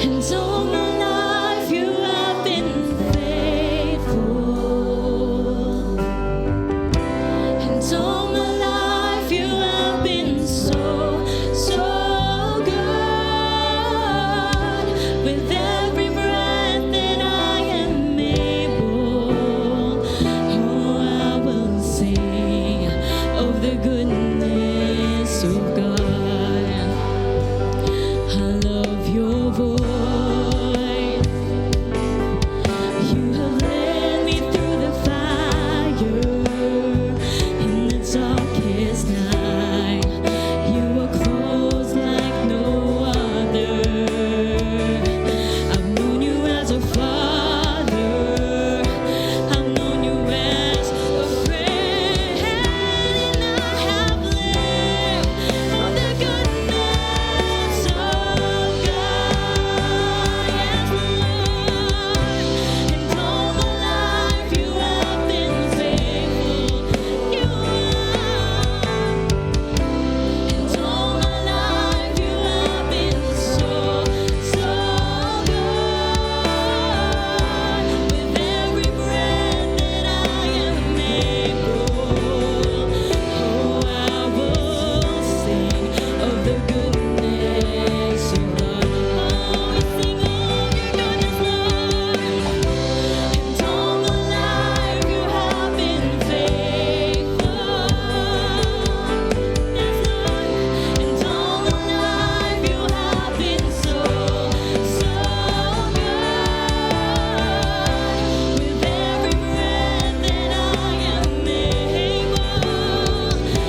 And all my life you have been faithful. And all my life you have been so, so good. With every breath that I am able, oh, I will sing of the goodness of God. I love your voice. You have led me through the fire in the darkest night. You are close like no other. I've known you as a father. I've known you as a friend. And I have lived for the goodness of God. Yes, Lord. And all my life you have been faithful. You are. And all my life you have been so, so good. With every breath that I am able, oh, I will sing of the goodness of God. Oh, we sing of your goodness, Lord. And all my life you have been faithful. Yes, Lord. And all my life you have been so, so good. With every breath that I am able,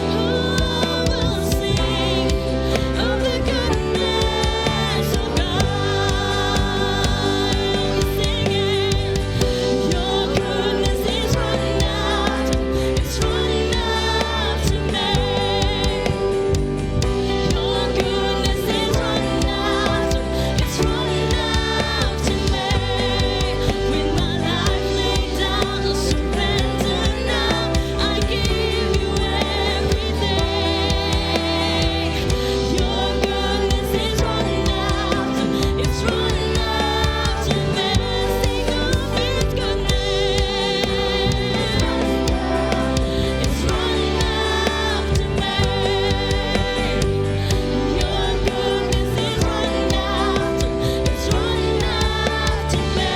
oh, I will sing of the goodness of God. We sing it. Your goodness is running after, it's running after me. Your goodness is running after, it's running after me. With my life laid down, I'll surrender now. I give you everything. Your goodness is running after, it's running after me. Sing of His goodness. It's running after me. Your goodness is running after, it's running after me.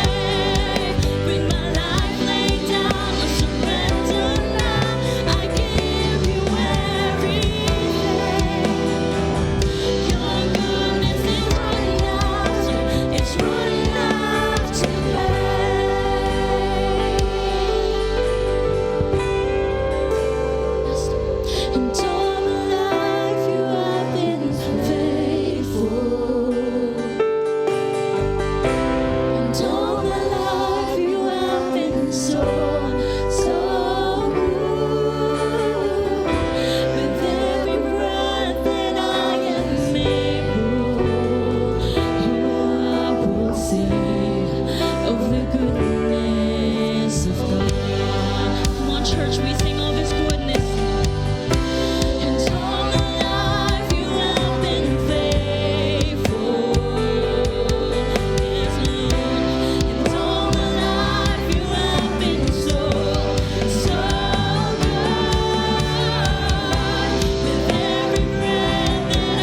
With my life laid down, I surrender now. I give you everything. Your goodness is running after, it's running after me. And all my life you have been faithful. And all my life you have been so, so good. With every breath that I am able, oh, I will sing of the goodness of God. Come on, church, we sing of His goodness. And all my life you have been faithful. Yes, Lord. And all my life you have been so, so good. With every breath that I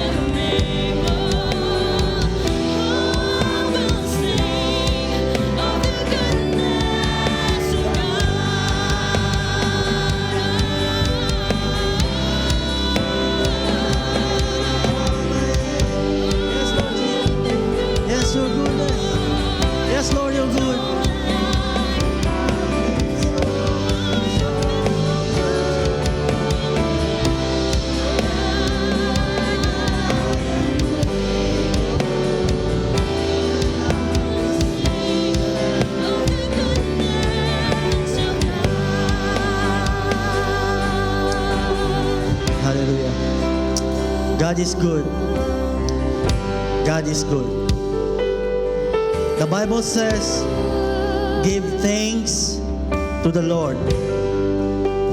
am able, oh, I will sing of the goodness of Yes, your goodness. Yes, Lord, you're good. Hallelujah. God is good. God is good. The Bible says, give thanks to the Lord,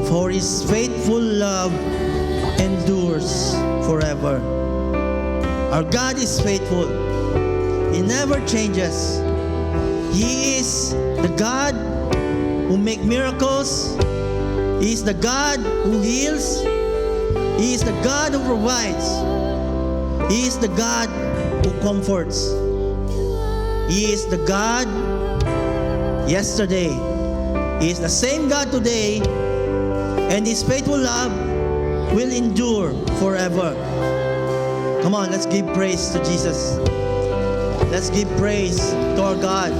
for His faithful love endures forever. Our God is faithful. He never changes. He is the God who makes miracles. He is the God who heals. He is the God who provides. He is the God who comforts. He is the God yesterday. He is the same God today, and His faithful love will endure forever. Come on, let's give praise to Jesus. Let's give praise to our God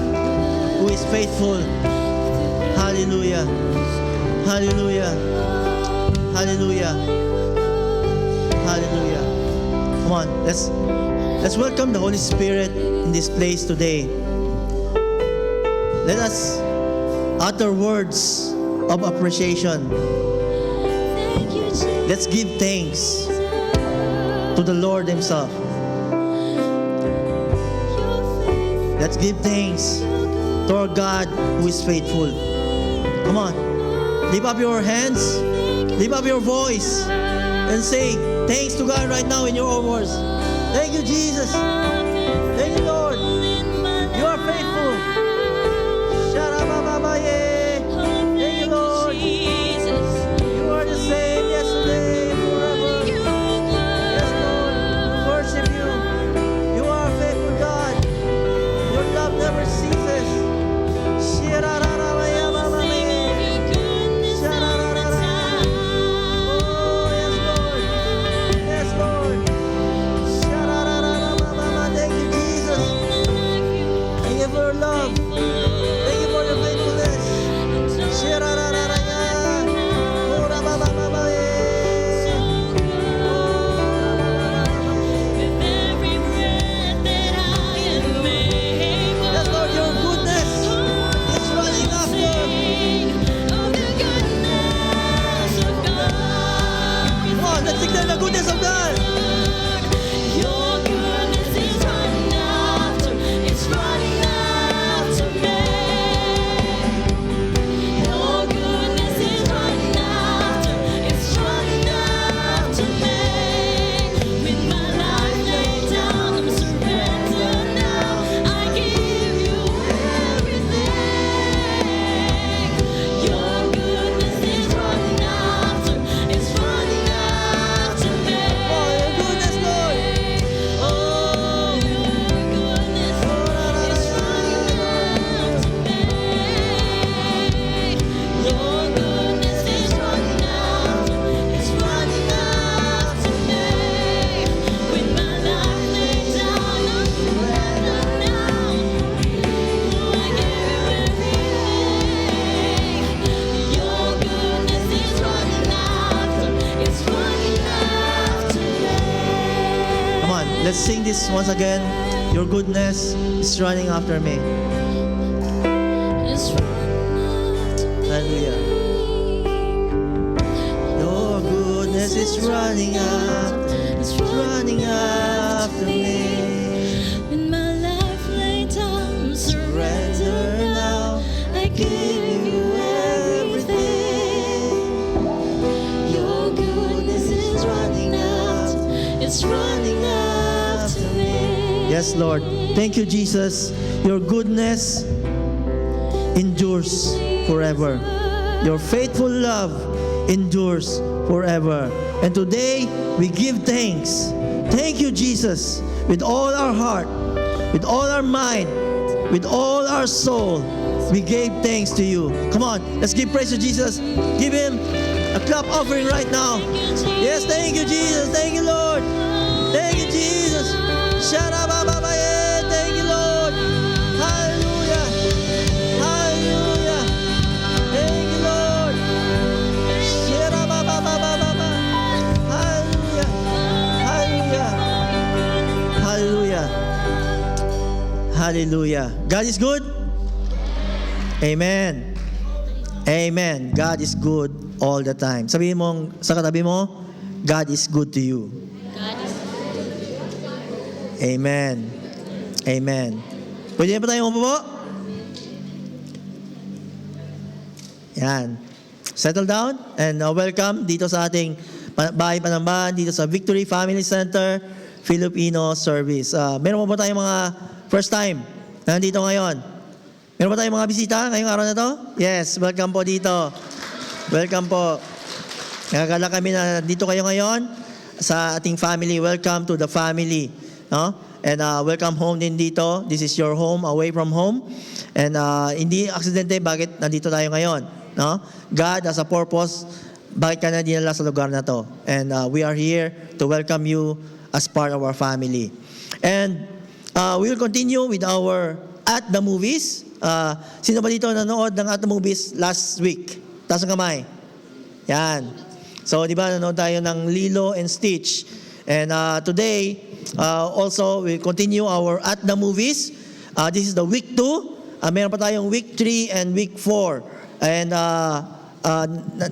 who is faithful. Hallelujah. Hallelujah. Hallelujah. Hallelujah. Come on, let's welcome the Holy Spirit in this place today. Let us utter words of appreciation. Let's give thanks to the Lord Himself. Let's give thanks to our God who is faithful. Come on, lift up your hands, lift up your voice, and say thanks to God right now in your own words. Thank you, Jesus. Thank you, Lord. You are faithful. Sharabababaye. Thank you, Lord. You are the same yesterday, forever. Yes, Lord. We worship you. You are a faithful God. Your love never ceases. Shirararabayababaye. Sharararara. Oh, yes, Lord. Yes, Lord. Sharararabababa. Thank you, Jesus. Thank you for your love. Thank you for your faithfulness. Shirarararaya. Orababababaye. Yes, Lord, your goodness is running after. Come on, let's declare the goodness of God. Your goodness is running after, it's running after me. Your goodness is running after, it's running after me. With my life laid down, I'm surrendered now. I give you everything. Your goodness is running after, it's running after me. Oh, your goodness, Lord. Oh, your goodness is running after me. Your goodness is running after, it's running after me. With my life laid down, I'm surrendered now. Oh, I give you everything. Your goodness is running after, it's running after me. Come on, let's sing this once again. Your goodness is running after me. It's running after me. Hallelujah. Your goodness is running after, It's running after me. With my life laid down, Surrender surrender now. now. I give you everything. Your goodness is running after, it's running after me. Yes, Lord. Thank you, Jesus. Your goodness endures forever. Your faithful love endures forever. And today, we give thanks. Thank you, Jesus, with all our heart, with all our mind, with all our soul. We gave thanks to you. Come on, let's give praise to Jesus. Give Him a clap offering right now. Yes, thank you, Jesus. Thank you, Lord. Thank you, Jesus. Sharabababaye. Thank you, Lord. Hallelujah. Hallelujah. Thank you, Lord. Sharabababababa. Hallelujah. Hallelujah. Hallelujah. Hallelujah. God is good. Amen. Amen. God is good all the time. Sabihin mo sa katabi mo, God is good to you. Amen. Amen. Pwede na pa tayo umupo? Yan. Settle down and welcome dito sa ating bahay panambahan, dito sa Victory Family Center. Filipino service. Meron pa ba tayong mga first time na nandito ngayon? Meron ba tayong mga bisita ngayong araw na to? Yes, welcome po dito. Welcome po. Nagkakala kami na dito kayo ngayon sa ating family. Welcome to the family. No? And welcome home din dito. This is your home, away from home. And hindi aksidente bakit nandito tayo ngayon. No? God has a purpose bakit ka na dinala sa lugar na to. And we are here to welcome you as part of our family. And we will continue with our At the Movies. Sino ba dito nanood ng At the Movies last week? Taas ang kamay. Yan. So, di ba, nanood tayo ng Lilo and Stitch. And today, also, we continue our At the Movies. This is the week 2. Meron pa tayong week 3 and week 4. And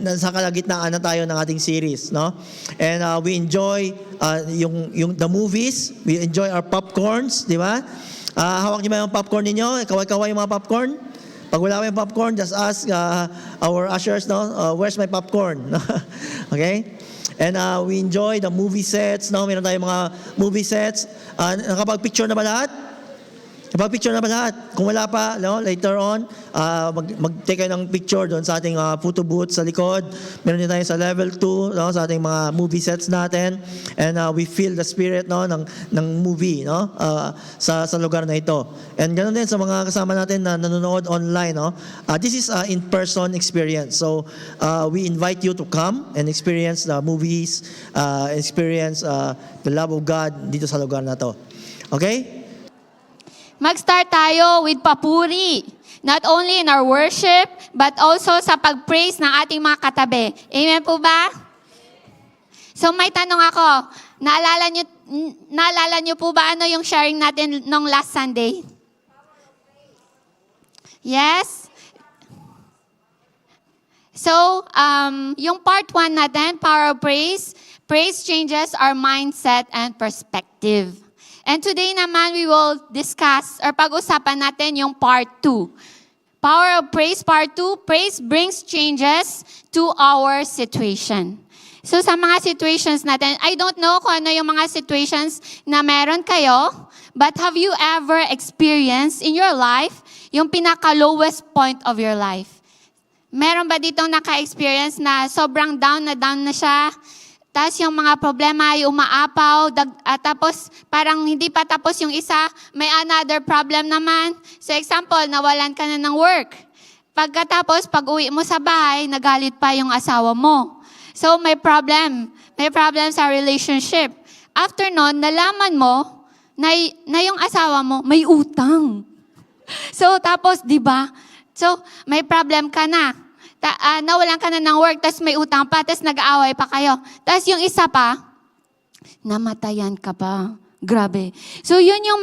nasa kalagitnaan na tayo ng ating series, no? And we enjoy yung the movies. We enjoy our popcorns, di ba? Hawak niyo ba yung popcorn ninyo? Kaway-kaway yung mga popcorn? Pag wala kayong popcorn, just ask our ushers, no? Where's my popcorn? Okay? And we enjoy the movie sets, no? Meron tayong mga movie sets. Nakapag-picture na ba lahat? Nakapag-picture na ba lahat? Kung wala pa, no? Later on, mag-take kayo ng picture doon sa ating photo booth sa likod. Meron din tayo sa level 2, no? Sa ating mga movie sets natin. And we feel the spirit, no? ng movie, no? Sa lugar na ito. And ganoon din sa mga kasama natin na nanonood online, no? This is in-person experience. So we invite you to come and experience the movies, experience the love of God dito sa lugar na to. Okay? Mag-start tayo with papuri. Not only in our worship, but also sa pag-praise ng ating mga katabi. Amen po ba? So may tanong ako, naalala niyo po ba ano yung sharing natin nung last Sunday? Yes? So, yung part 1 natin, Power of Praise, praise changes our mindset and perspective. And today naman, we will discuss or pag-usapan natin yung part 2. Power of Praise, part 2, praise brings changes to our situation. So sa mga situations natin, I don't know kung ano yung mga situations na meron kayo, but have you ever experienced in your life yung pinaka-lowest point of your life? Meron ba ditong naka-experience na sobrang down na siya? Tapos yung mga problema ay umaapaw, tapos parang hindi pa tapos yung isa, may another problem naman. So example, nawalan ka na ng work. Pagkatapos, pag uwi mo sa bahay, nagalit pa yung asawa mo. So may problem sa relationship. After nun, nalaman mo na yung asawa mo may utang. So tapos, di ba? So may problem ka na. Nawalan ka na ng work, tapos may utang pa, tapos nag-aaway pa kayo. Tapos yung isa pa, namatayan ka pa. Grabe. So yun yung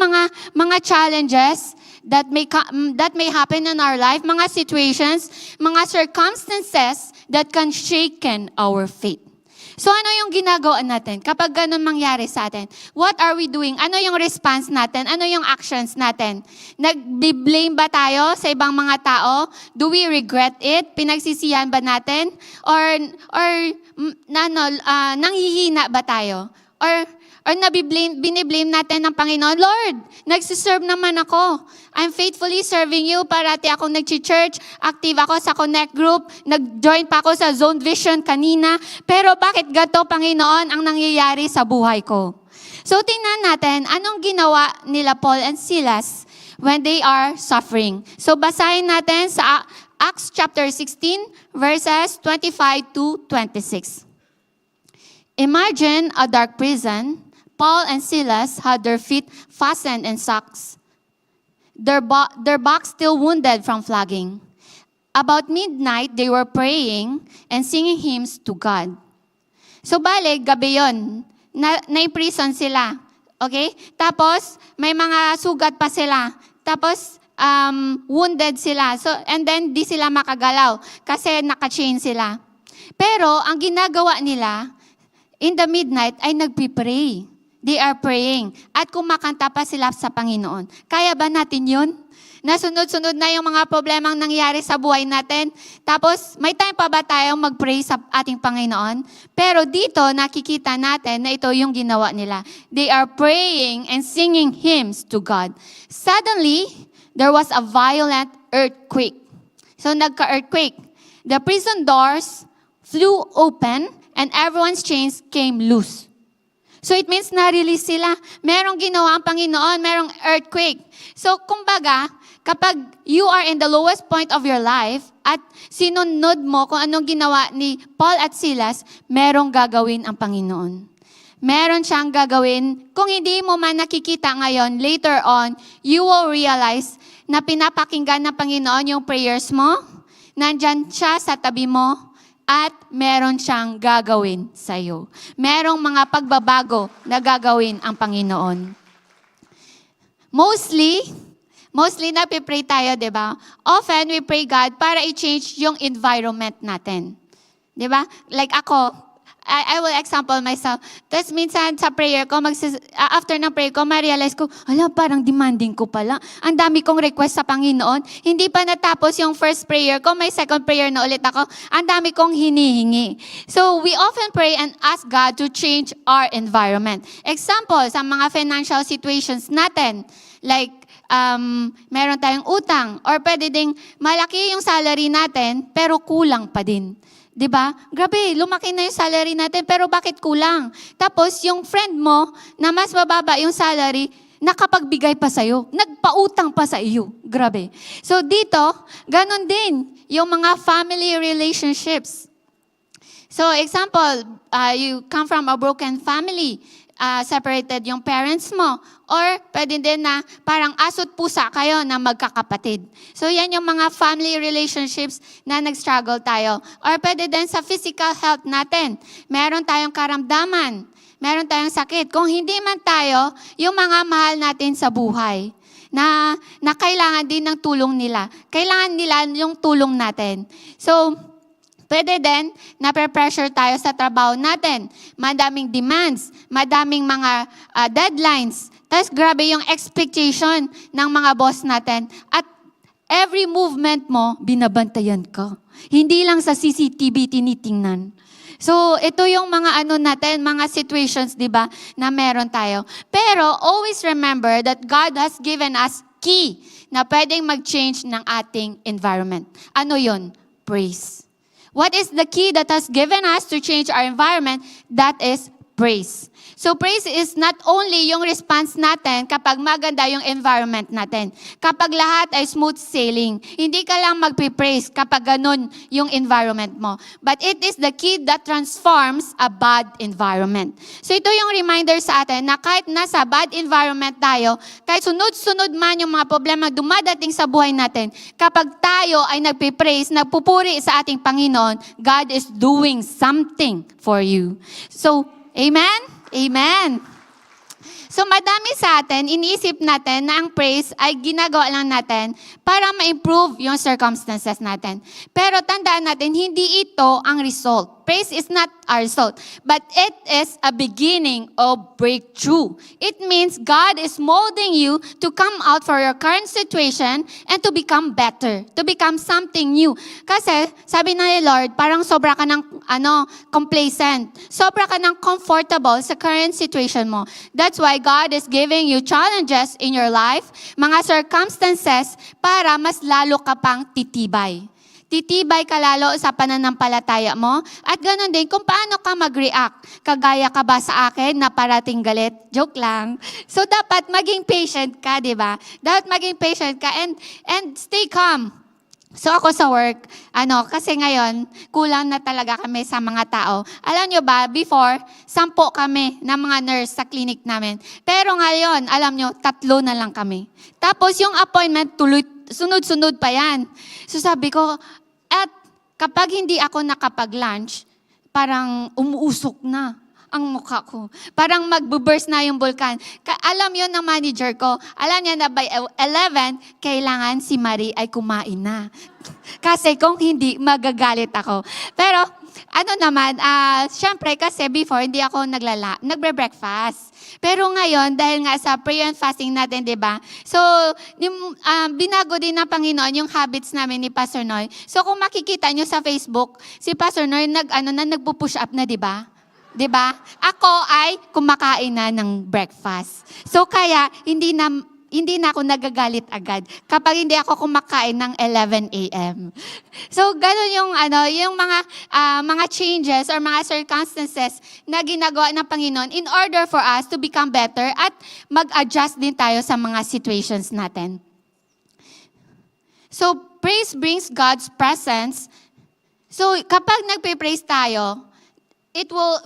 mga challenges that may happen in our life, mga situations, mga circumstances that can shaken our faith. So ano yung ginagawa natin kapag ganun mangyari sa atin? What are we doing? Ano yung response natin? Ano yung actions natin? Nag-blame ba tayo sa ibang mga tao? Do we regret it? Pinagsisihan ba natin? Or nanghihina ba tayo? Or biniblame natin ng Panginoon, Lord, nagsiserve naman ako. I'm faithfully serving you. Parati akong nag-church, active ako sa Connect Group, nag-join pa ako sa Zone Vision kanina. Pero bakit gato, Panginoon, ang nangyayari sa buhay ko? So tingnan natin, anong ginawa nila Paul and Silas when they are suffering. So basahin natin sa Acts chapter 16, verses 25 to 26. Imagine a dark prison. Paul and Silas had their feet fastened in socks, their backs still wounded from flogging. About midnight, they were praying and singing hymns to God. So bale, gabi yun. Na-prison sila. Okay? Tapos, may mga sugat pa sila. Tapos, wounded sila. So, and then, di sila makagalaw kasi naka-chain sila. Pero, ang ginagawa nila, in the midnight, ay nagpipray. They are praying. At kumakanta pa sila sa Panginoon. Kaya ba natin yun? Nasunod-sunod na yung mga problemang nangyari sa buhay natin. Tapos, may time pa ba tayong mag-pray sa ating Panginoon? Pero dito, nakikita natin na ito yung ginawa nila. They are praying and singing hymns to God. Suddenly, there was a violent earthquake. So, nagka-earthquake. The prison doors flew open and everyone's chains came loose. So it means na-release sila. Merong ginawa ang Panginoon, merong earthquake. So kumbaga, kapag you are in the lowest point of your life at sinunod mo kung anong ginawa ni Paul at Silas, merong gagawin ang Panginoon. Meron siyang gagawin. Kung hindi mo man nakikita ngayon, later on, you will realize na pinapakinggan ng Panginoon yung prayers mo, nandyan siya sa tabi mo, at meron siyang gagawin sa iyo. Merong mga pagbabago na gagawin ang Panginoon. Mostly napipray tayo, di ba? Often we pray God para i-change yung environment natin. Di ba? Like ako, I will example myself. Tapos minsan sa prayer ko, after ng prayer ko, ma-realize ko, parang demanding ko pala. Ang dami kong request sa Panginoon. Hindi pa natapos yung first prayer ko, may second prayer na ulit ako. Ang dami kong hinihingi. So we often pray and ask God to change our environment. Example, sa mga financial situations natin, like meron tayong utang, or pwede ding malaki yung salary natin, pero kulang pa din. 'Di ba? Grabe, lumaki na yung salary natin, pero bakit kulang? Tapos yung friend mo na mas mababa yung salary, nakapagbigay pa sa'yo. Nagpautang pa sa iyo. Grabe. So dito, ganun din yung mga family relationships. So example, you come from a broken family, separated yung parents mo, or pwede din na parang aso't pusa kayo na magkakapatid. So yan yung mga family relationships na nag-struggle tayo. Or pwede din sa physical health natin. Meron tayong karamdaman, meron tayong sakit. Kung hindi man tayo, yung mga mahal natin sa buhay, na kailangan din ng tulong nila. Kailangan nila yung tulong natin. So, pwede din na pressure tayo sa trabaho natin. Madaming demands, madaming mga deadlines. Tapos grabe yung expectation ng mga boss natin. At every movement mo, binabantayan ka. Hindi lang sa CCTV tinitingnan. So, ito yung mga natin, mga situations, di ba, na meron tayo. Pero, always remember that God has given us key na pwedeng mag-change ng ating environment. Ano yun? Praise. What is the key that has given us to change our environment? That is praise. So praise is not only yung response natin kapag maganda yung environment natin. Kapag lahat ay smooth sailing, hindi ka lang magpipraise kapag ganun yung environment mo. But it is the key that transforms a bad environment. So ito yung reminder sa atin na kahit nasa bad environment tayo, kahit sunod-sunod man yung mga problema dumadating sa buhay natin, kapag tayo ay nagpipraise, nagpupuri sa ating Panginoon, God is doing something for you. So, amen? Amen. So madami sa atin, iniisip natin na ang praise ay ginagawa lang natin para ma-improve yung circumstances natin. Pero tandaan natin, hindi ito ang result. Praise is not our result, but it is a beginning of breakthrough. It means God is molding you to come out for your current situation and to become better, to become something new. Kasi sabi na ni Lord, parang sobra ka ng complacent. Sobra ka ng comfortable sa current situation mo. That's why God is giving you challenges in your life, mga circumstances, para mas lalo ka pang titibay. Titibay ka lalo sa pananampalataya mo. At ganoon din kung paano ka mag-react. Kagaya ka ba sa akin na parating galit? Joke lang. So dapat maging patient ka, di ba? Dapat maging patient ka and stay calm. So ako sa work, kasi ngayon, kulang na talaga kami sa mga tao. Alam nyo ba, before, 10 kami na mga nurse sa clinic namin. Pero ngayon, alam nyo, 3 na lang kami. Tapos yung appointment, sunod-sunod pa yan. So sabi ko, at kapag hindi ako nakapag-lunch, parang umuusok na ang mukha ko. Parang magbuburst na yung vulkan. Alam yun ng manager ko. Alam niya na by 11, kailangan si Marie ay kumain na. Kasi kung hindi, magagalit ako. Pero syempre kasi before, hindi ako nagbre-breakfast. Pero ngayon, dahil nga sa prayer and fasting natin, di ba? So, binago din ng Panginoon yung habits namin ni Pastor Noy. So, kung makikita nyo sa Facebook, si Pastor Noy nagpo-push up na, di ba? 'Di ba? Ako ay kumakain na ng breakfast. So kaya hindi na ako nagagalit agad kapag hindi ako kumakain ng 11 a.m. So ganun yung mga changes or mga circumstances na ginagawa ng Panginoon in order for us to become better at mag-adjust din tayo sa mga situations natin. So praise brings God's presence. So kapag nagpe-praise tayo,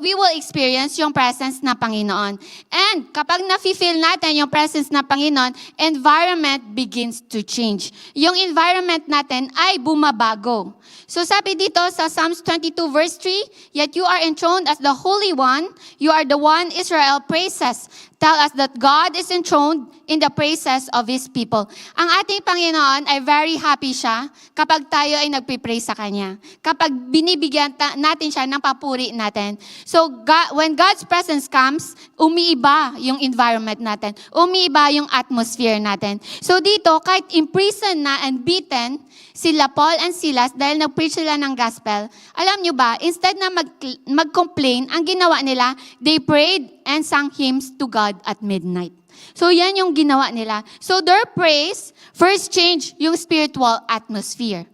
we will experience yung presence na Panginoon. And kapag nafe-feel natin yung presence na Panginoon, environment begins to change. Yung environment natin ay bumabago. So sabi dito sa Psalms 22 verse 3, "Yet you are enthroned as the Holy One, you are the one Israel praises. Tell us that God is enthroned in the praises of His people." Ang ating Panginoon ay very happy siya kapag tayo ay nagpipraise sa Kanya. Kapag binibigyan natin siya ng papuri natin. So when God's presence comes, umiiba yung environment natin. Umiiba yung atmosphere natin. So dito, kahit imprisoned na and beaten, sila Paul and Silas, dahil nag-preach sila ng gospel, alam nyo ba, instead na mag-complain, ang ginawa nila, they prayed and sang hymns to God at midnight. So yan yung ginawa nila. So their praise first change yung spiritual atmosphere.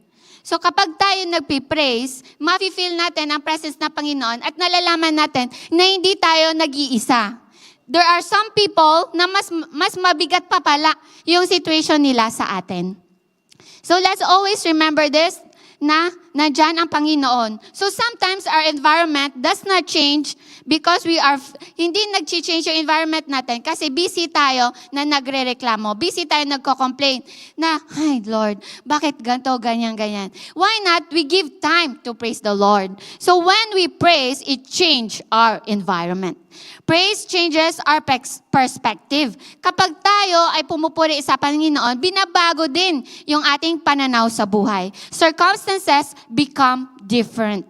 So kapag tayo nagpipraise, mafe-feel natin ang presence ng Panginoon at nalalaman natin na hindi tayo nag-iisa. There are some people na mas mabigat pa pala yung situation nila sa atin. So let's always remember this, na nandyan ang Panginoon. So sometimes our environment does not change because hindi nag-change yung environment natin kasi busy tayo na nagre-reklamo. Busy tayo nagko-complain na, "Ay Lord, bakit ganito, ganyan, ganyan?" Why not we give time to praise the Lord? So when we praise, it change our environment. Praise changes our perspective. Kapag tayo ay pumupuri sa Panginoon, binabago din yung ating pananaw sa buhay. Circumstances become different.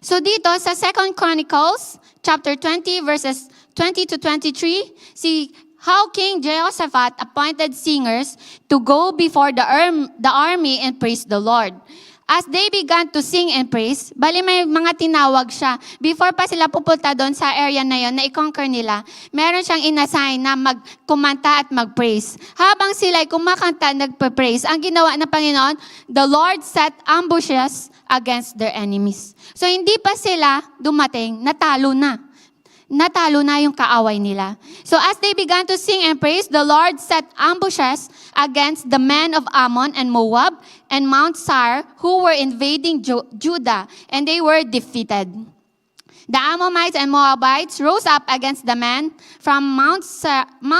So dito sa 2 Chronicles, chapter 20, verses 20 to 23, see how King Jehoshaphat appointed singers to go before the army and praise the Lord. As they began to sing and praise, bali may mga tinawag siya. Before pa sila pupunta doon sa area na yon na i-conquer nila, meron siyang inassign na magkumanta at mag-praise. Habang sila ay kumakanta, nagpa-praise, ang ginawa ng Panginoon, the Lord set ambushes against their enemies. So hindi pa sila dumating, natalo na. Natalo na yung kaaway nila. So as they began to sing and praise, the Lord set ambushes against the men of Ammon and Moab and Mount Seir who were invading Judah, and they were defeated. The Ammonites and Moabites rose up against the men from Mount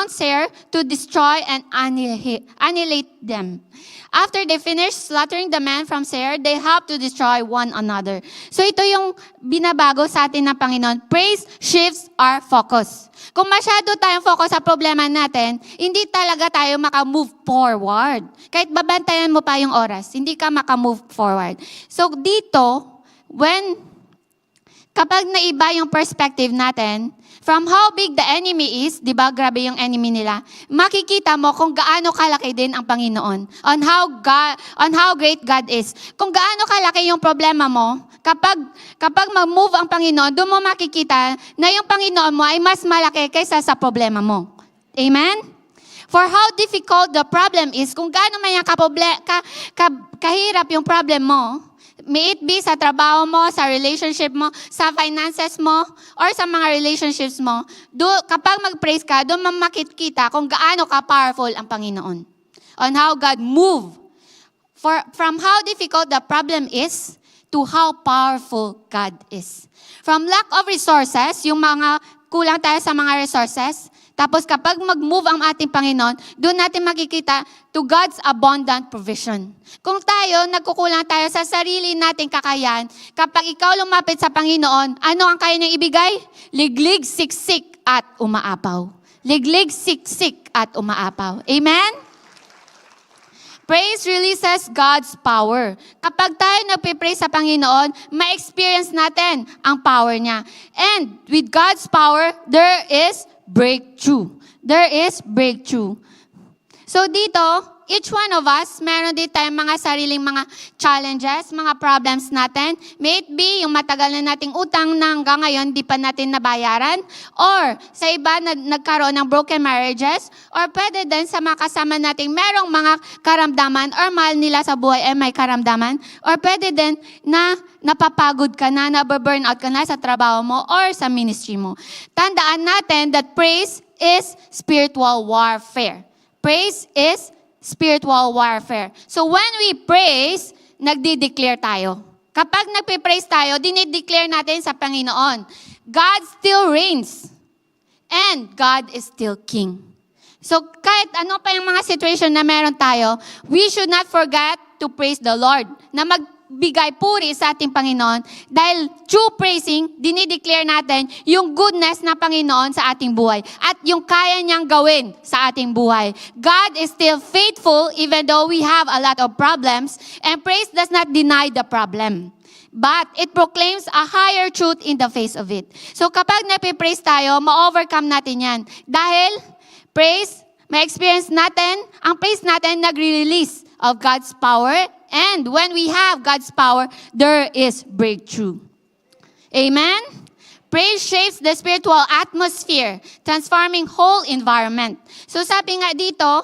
Seir to destroy and annihilate them. After they finished slaughtering the men from Seir, they helped to destroy one another. So ito yung binabago sa atin ng Panginoon. Praise shifts our focus. Kung masyado tayong focus sa problema natin, hindi talaga tayo makamove forward. Kahit babantayan mo pa yung oras, hindi ka makamove forward. So dito, kapag naiba yung perspective natin, from how big the enemy is, di ba, grabe yung enemy nila, makikita mo kung gaano kalaki din ang Panginoon. On how great God is. Kung gaano kalaki yung problema mo, kapag mag-move ang Panginoon, doon mo makikita na yung Panginoon mo ay mas malaki kaysa sa problema mo. Amen? For how difficult the problem is, kung gaano man yung kahirap yung problem mo, may it be sa trabaho mo, sa relationship mo, sa finances mo, or sa mga relationships mo, kapag mag-praise ka, doon makikita kung gaano ka-powerful ang Panginoon. On how God move. From how difficult the problem is, to how powerful God is. From lack of resources, yung mga kulang tayo sa mga resources, tapos kapag mag-move ang ating Panginoon, doon natin makikita to God's abundant provision. Kung tayo, nagkukulang tayo sa sarili nating kakayahan, kapag ikaw lumapit sa Panginoon, ano ang kaya niyang ibigay? Liglig, siksik, at umaapaw. Liglig, siksik, at umaapaw. Amen? Praise releases God's power. Kapag tayo nagpe-praise sa Panginoon, ma-experience natin ang power niya. And with God's power, there is breakthrough. There is breakthrough. So dito, each one of us, meron din tayong mga sariling mga challenges, mga problems natin. May it be yung matagal na nating utang na hanggang ngayon di pa natin nabayaran. Or sa iba na nagkaroon ng broken marriages. Or pwede din sa mga kasama nating merong mga karamdaman or mahal nila sa buhay ay may karamdaman. Or pwede din na napapagod ka na, nababurnout ka na sa trabaho mo or sa ministry mo. Tandaan natin that praise is spiritual warfare. Praise is spiritual warfare. So when we praise, nagdi-declare tayo. Kapag nagpe-praise tayo, dinideclare natin sa Panginoon, God still reigns. And God is still King. So kahit ano pa yung mga situation na meron tayo, we should not forget to praise the Lord. Na magbigay puri sa ating Panginoon. Dahil through praising, dinideclare natin yung goodness na Panginoon sa ating buhay. At yung kaya niyang gawin sa ating buhay. God is still faithful even though we have a lot of problems. And praise does not deny the problem. But it proclaims a higher truth in the face of it. So kapag napipraise tayo, ma-overcome natin yan. Dahil praise, ma-experience natin, ang praise natin nagre-release of God's power. And when we have God's power, there is breakthrough. Amen? Praise shapes the spiritual atmosphere, transforming whole environment. So sabi nga dito,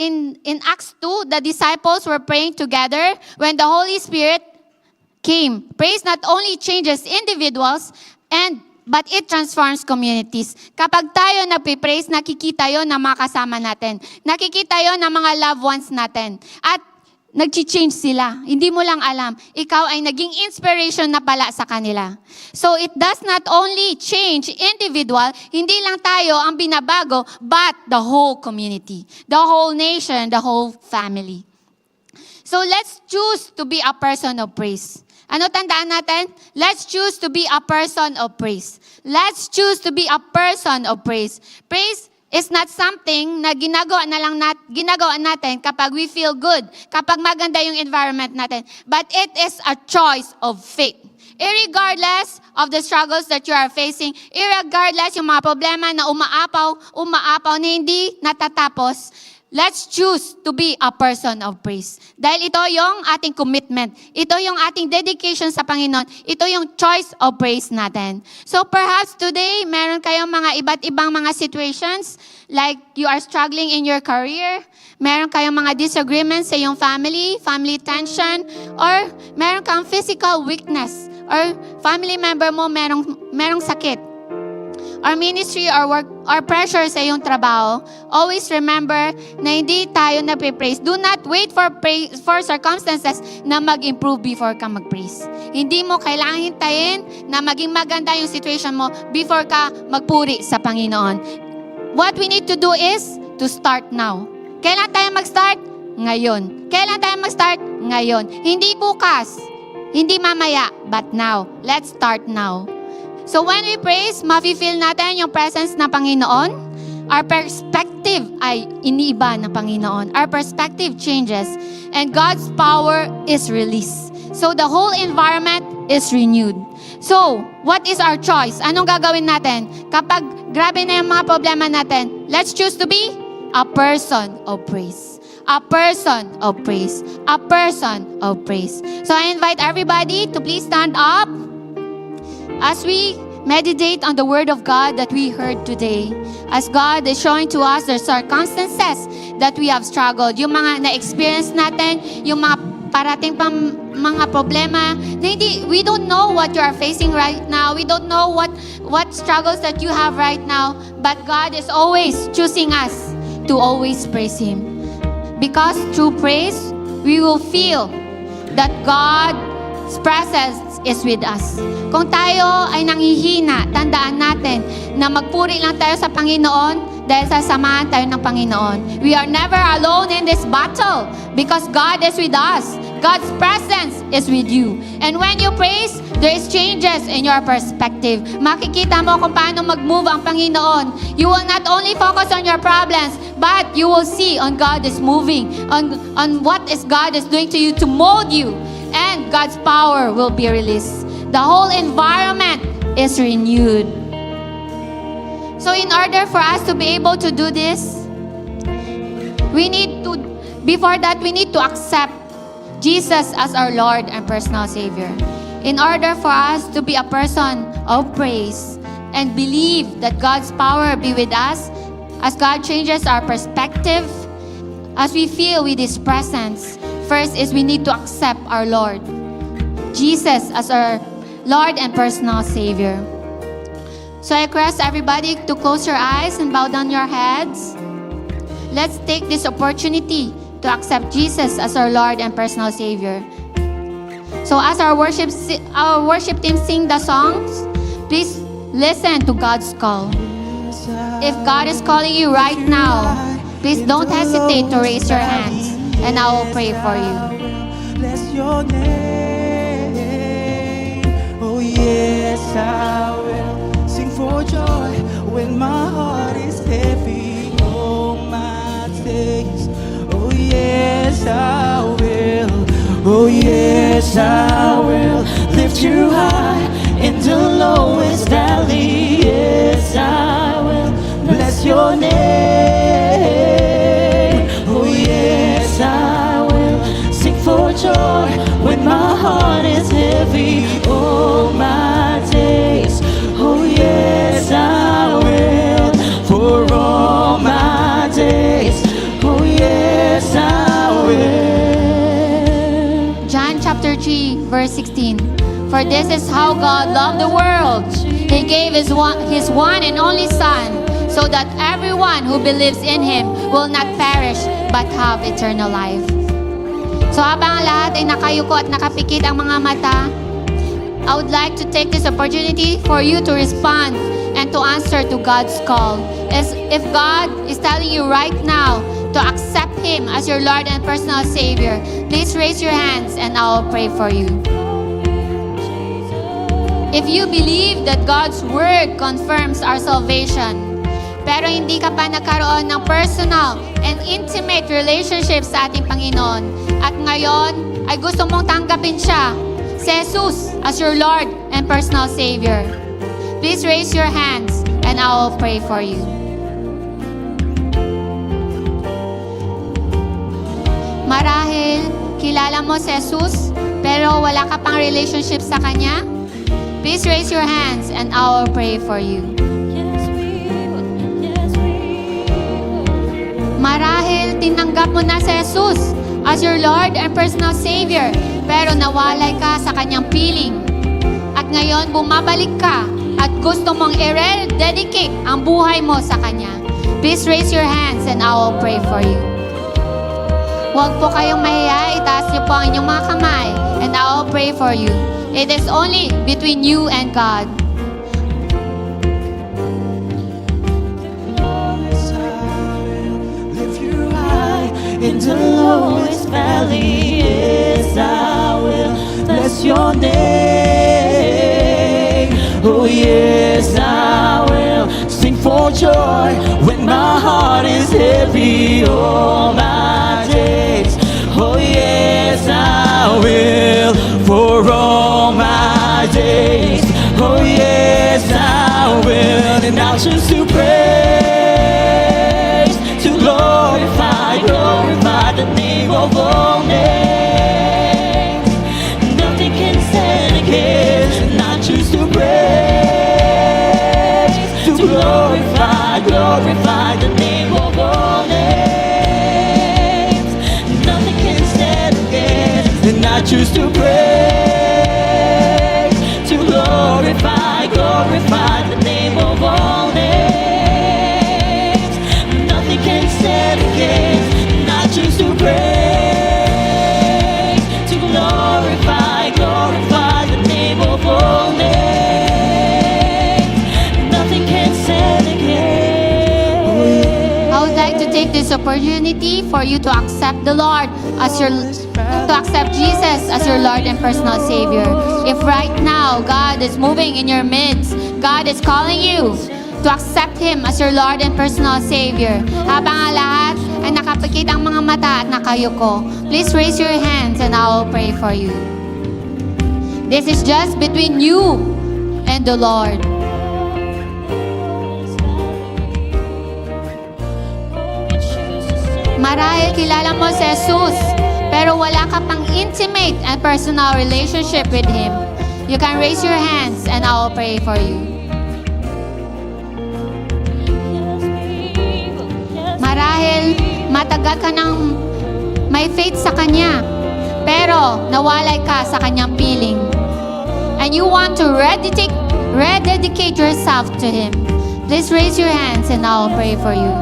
in Acts 2, the disciples were praying together when the Holy Spirit came. Praise not only changes individuals, but it transforms communities. Kapag tayo nagpipraise, nakikita yon ng mga kasama natin. Nakikita yon ng mga loved ones natin. At nag-change sila. Hindi mo lang alam. Ikaw ay naging inspiration na pala sa kanila. So it does not only change individual, hindi lang tayo ang binabago, but the whole community, the whole nation, the whole family. So let's choose to be a person of praise. Ano tandaan natin? Let's choose to be a person of praise. Let's choose to be a person of praise. Praise is not something na ginagawa natin kapag we feel good, kapag maganda yung environment natin. But it is a choice of faith. Irregardless of the struggles that you are facing, irregardless yung mga problema na umaapaw na hindi natatapos, let's choose to be a person of praise. Dahil ito yung ating commitment. Ito yung ating dedication sa Panginoon. Ito yung choice of praise natin. So perhaps today, meron kayong mga iba't ibang mga situations, like you are struggling in your career, meron kayong mga disagreements sa iyong family tension, or meron kang physical weakness, or family member mo merong sakit, or ministry or work or pressure sa iyong trabaho. Always remember na hindi tayo nagpe-praise. Do not wait for circumstances na mag-improve before ka mag-praise. Hindi mo kailangan hintayin na maging maganda yung situation mo before ka magpuri sa Panginoon. What we need to do is to start now. Kailan tayo mag-start? Ngayon. Kailan tayo mag-start? Ngayon. Hindi bukas. Hindi mamaya. But now. Let's start now. So when we praise, mafe-feel natin yung presence ng Panginoon. Our perspective ay iniiba ng Panginoon. Our perspective changes. And God's power is released. So the whole environment is renewed. So, what is our choice? Anong gagawin natin? Kapag grabe na yung mga problema natin, let's choose to be a person of praise. A person of praise. A person of praise. So I invite everybody to please stand up. As we meditate on the Word of God that we heard today, as God is showing to us the circumstances that we have struggled, yung mga na-experience natin, yung mga parating pang mga problema, na we don't know what you are facing right now. We don't know what struggles that you have right now. But God is always choosing us to always praise Him. Because through praise, we will feel that God's presence is with us. Kung tayo ay nanghihina, tandaan natin na magpuri lang tayo sa Panginoon dahil sasamahan tayo ng Panginoon. We are never alone in this battle because God is with us. God's presence is with you. And when you praise, there is changes in your perspective. Makikita mo kung paano mag-move ang Panginoon. You will not only focus on your problems, but you will see on God is moving, on what is God is doing to you to mold you. And God's power will be released. The whole environment is renewed. So in order for us to be able to do this, before that, we need to accept Jesus as our Lord and personal Savior. In order for us to be a person of praise and believe that God's power be with us, as God changes our perspective, as we feel with His presence, first is we need to accept our Lord, Jesus, as our Lord and personal Savior. So I request everybody to close your eyes and bow down your heads. Let's take this opportunity to accept Jesus as our Lord and personal Savior. So as our worship team sing the songs, please listen to God's call. If God is calling you right now, please don't hesitate to raise your hands, and I will pray for you. Bless your name. Oh yes, I will sing for joy when my heart is heavy. Oh my days. Oh yes, I will. Oh yes, I will lift you high in the lowest valley. Yes, I will bless your name. Oh yes, I will sing for joy when my heart is heavy. Oh my days. Oh yes, I will for all my days. Oh yes, I will. John chapter 3, verse 16. For this is how God loved the world. He gave His one and only Son, so that everyone who believes in Him will not perish, but have eternal life. So habang lahat ay nakayuko at nakapikit ang mga mata, I would like to take this opportunity for you to respond and to answer to God's call. If God is telling you right now to accept Him as your Lord and personal Savior, please raise your hands and I will pray for you. If you believe that God's Word confirms our salvation, pero hindi ka pa nagkaroon ng personal and intimate relationship sa ating Panginoon, at ngayon ay gusto mong tanggapin siya, si Jesus, as your Lord and personal Savior, please raise your hands and I will pray for you. Marahil, kilala mo si Jesus, pero wala ka pang relationship sa Kanya, please raise your hands and I will pray for you. Marahil, tinanggap mo na si Jesus as your Lord and personal Savior, pero nawalay ka sa Kanyang piling. At ngayon, bumabalik ka at gusto mong i-rededicate ang buhay mo sa Kanya. Please raise your hands and I will pray for you. Huwag po kayong mahiya, itaas niyo po ang inyong mga kamay and I will pray for you. It is only between you and God. In the lowest valley, yes, I will bless your name. Oh yes, I will sing for joy when my heart is heavy all my days. Oh yes, I will for all my days. Oh yes, I will, and I'll choose to praise, to glorify the name of all names. Nothing can stand against, and I choose to praise, to glorify the name of all names. Nothing can stand against, and I choose to praise, to glorify the name of all names. Nothing can stand against, choose to praise, to glorify the name of all names. Nothing can stand against. I would like to take this opportunity for you to accept the Lord as your to accept Jesus as your Lord and personal Savior. If right now God is moving in your midst, God is calling you to accept Him as your Lord and personal Savior. Habang ang lahat ay nakapikit ang mga mata at nakayuko, please raise your hands and I will pray for you. This is just between you and the Lord. Marahil kilala mo si Jesus, pero wala ka pang intimate and personal relationship with Him. You can raise your hands and I will pray for you. Marahil matagal ka nang may faith sa Kanya, pero nawalay ka sa Kanyang piling. And you want to rededicate yourself to Him. Please raise your hands and I will pray for you.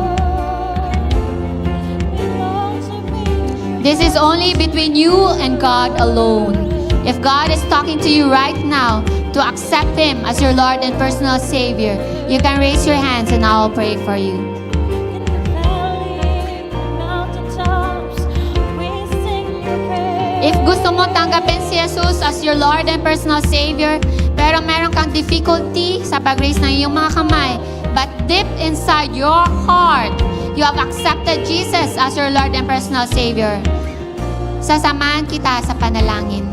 This is only between you and God alone. If God is talking to you right now to accept Him as your Lord and personal Savior, you can raise your hands and I will pray for you. If gusto mo tanggapin si Jesus as your Lord and personal Savior, pero meron kang difficulty sa pag-raise ng iyong mga kamay, but deep inside your heart, you have accepted Jesus as your Lord and personal Savior, sasamahan kita sa panalangin.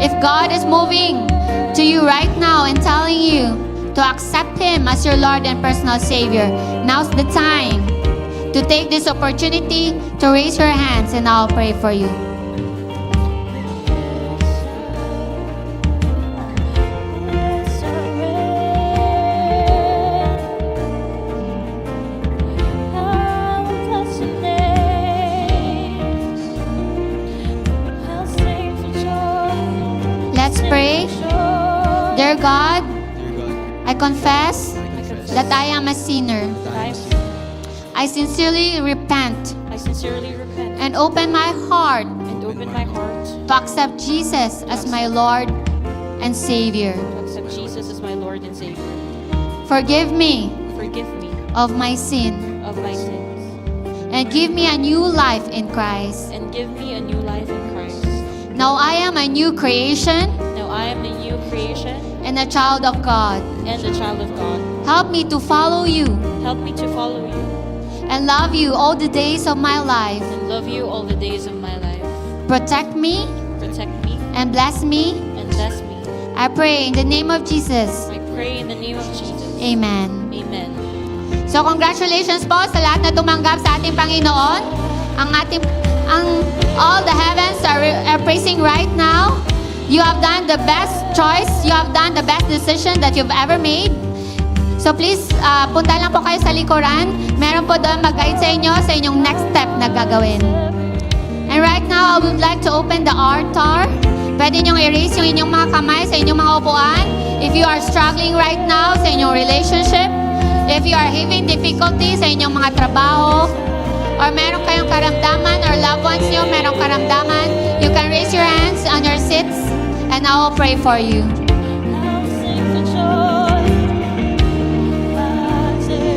If God is moving to you right now and telling you to accept Him as your Lord and personal Savior, now's the time to take this opportunity to raise your hands and I'll pray for you. Let's pray. Dear God, I confess that I am a sinner. I sincerely repent I sincerely repent and open my heart and open my heart to accept Jesus as my Lord and Savior. to accept Jesus as my Lord and Savior. Forgive me Forgive me of my sin of my sins and give me a new life in Christ. and give me a new life in Christ. Now I am a new creation Now I am a new creation and a child of God. and a child of God. Help me to follow you Help me to follow you and love you all the days of my life. and love you all the days of my life. Protect me Protect me and bless me. and bless me. I pray in the name of Jesus. I pray in the name of Jesus. Amen. Amen. So congratulations po sa lahat na tumanggap sa ating Panginoon. All the heavens are praising right now. You have done the best choice. You have done the best decision that you've ever made. So please, punta lang po kayo sa likuran. Meron po doon mag-guide sa inyo sa inyong next step na gagawin. And right now, I would like to open the altar. Pwede niyong erase yung inyong mga kamay sa inyong mga upuan. If you are struggling right now sa inyong relationship, if you are having difficulty sa inyong mga trabaho, or meron kayong karamdaman, or loved ones niyo merong karamdaman, you can raise your hands on your seats and I will pray for you.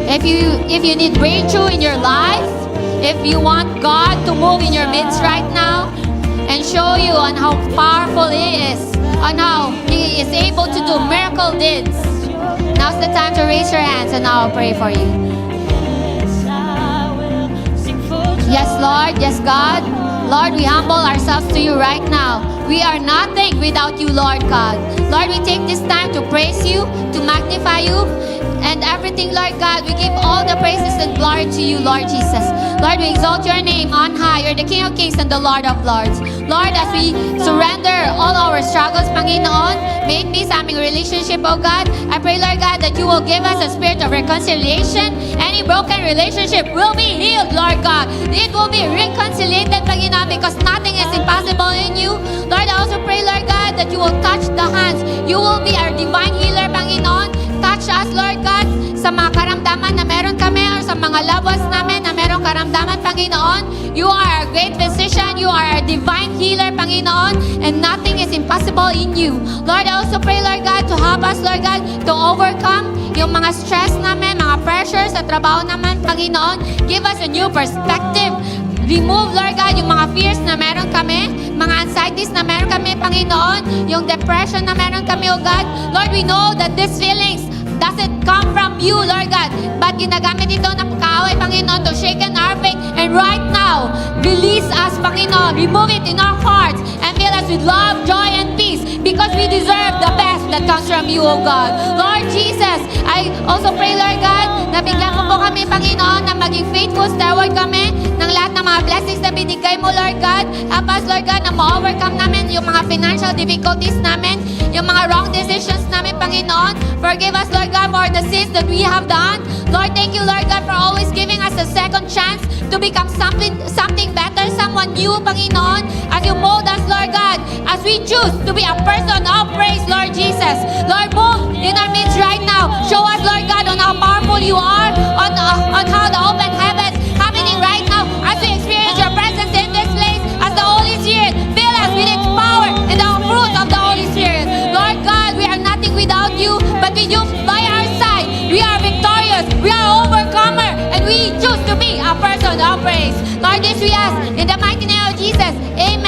If you need breakthrough in your life, if you want God to move in your midst right now and show you on how powerful He is, on how He is able to do miracle deeds, now's the time to raise your hands and I will pray for you. Yes, Lord. Yes, God. Lord, we humble ourselves to you right now. We are nothing without you, Lord God. Lord, we take this time to praise you, to magnify you, and everything, Lord God. We give all the praises and glory to you, Lord Jesus. Lord, we exalt your name on high. You're the King of Kings and the Lord of Lords. Lord, as we surrender all our struggles, Panginoon, may it be sa aming relationship, oh God. I pray, Lord God, that you will give us a spirit of reconciliation. Any broken relationship will be healed, Lord God. It will be reconciliated, Panginoon, because nothing is impossible in you. Lord, I also pray, Lord God, that you will touch the hands. You will be our divine healer, Panginoon. Touch us, Lord God, sa mga karamdaman na meron kami or sa mga loved ones namin na merong karamdaman. karamdaman, Panginoon. You are a great physician. You are a divine healer, Panginoon. And nothing is impossible in you. Lord, I also pray, Lord God, to help us, Lord God, to overcome yung mga stress namin, mga pressures sa trabaho naman, Panginoon. Give us a new perspective. Remove, Lord God, yung mga fears na meron kami, mga anxieties na meron kami, Panginoon, yung depression na meron kami, oh God. Lord, we know that these feelings doesn't come from you, Lord God, but ginagamit ito ng kaaway, Panginoon, to shaken our faith. And right now, release us, Panginoon. Remove it in our hearts and fill us with love, joy, and peace because we deserve the best that comes from you, oh God. Lord Jesus, I also pray, Lord God, na bigyan mo po kami, Panginoon, na maging faithful steward kami ng lahat ng mga blessings na binigay mo, Lord God. Help us, Lord God, na ma-overcome namin yung mga financial difficulties namin, yung mga wrong decisions namin, Panginoon. Forgive us, Lord God, for the sins that we have done. Lord, thank you, Lord God, for always giving us a second chance to become something better, someone new, Panginoon. As you mold us, Lord God, as we choose to be a person of praise, Lord Jesus. Lord, move in our midst right now. Show us, Lord God, on how powerful you are, on how the open heavens happening right now as we experience your presence in this place as the Holy Spirit fill us with its power and the fruit of the Holy Spirit. Lord God, we are nothing without you, but with you by our side, we are victorious, we are overcomer, and we choose to be a person of praise. Lord, this we ask in the mighty name of Jesus. Amen.